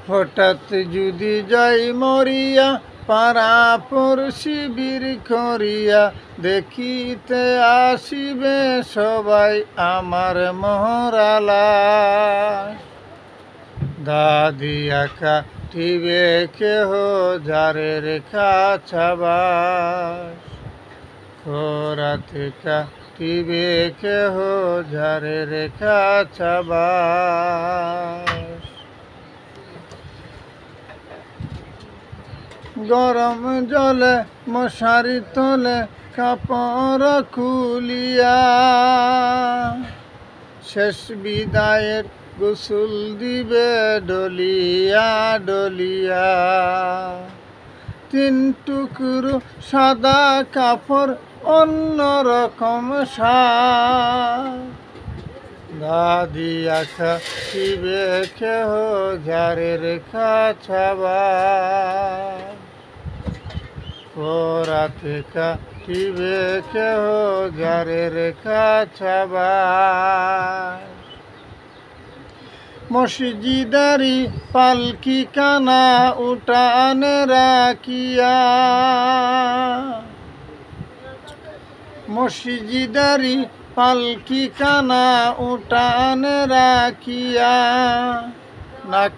হঠাৎ যদি যাই মরিয়া পাড়া পড়শি বীর করিয়া দেখিতে আসিবে সবাই আমার মহরালা দাদিয়া কাটিবে কেহ যারে রেখা ছাবাস খোরাতে কাটিবে কেহ যারে রেখা ছাবাস গরম জলে মশারি তলে কাপড় খুলিয়া শেষ বিদায়ের গোসল দিবে ডলিয়া ডলিয়া তিন টুকরো সাদা কাপড় অন্যরকম দাদিয়া খাটিবে কেহ যারে রেখা ছাবাস খোরাতে কাটিবে কেহ যারে রেখা ছাবাস মসজিদারি পালকি কানা উঠানে রাখিয়া মসজিদারি পালকি কানা উঠানে রাখিয়া নাকে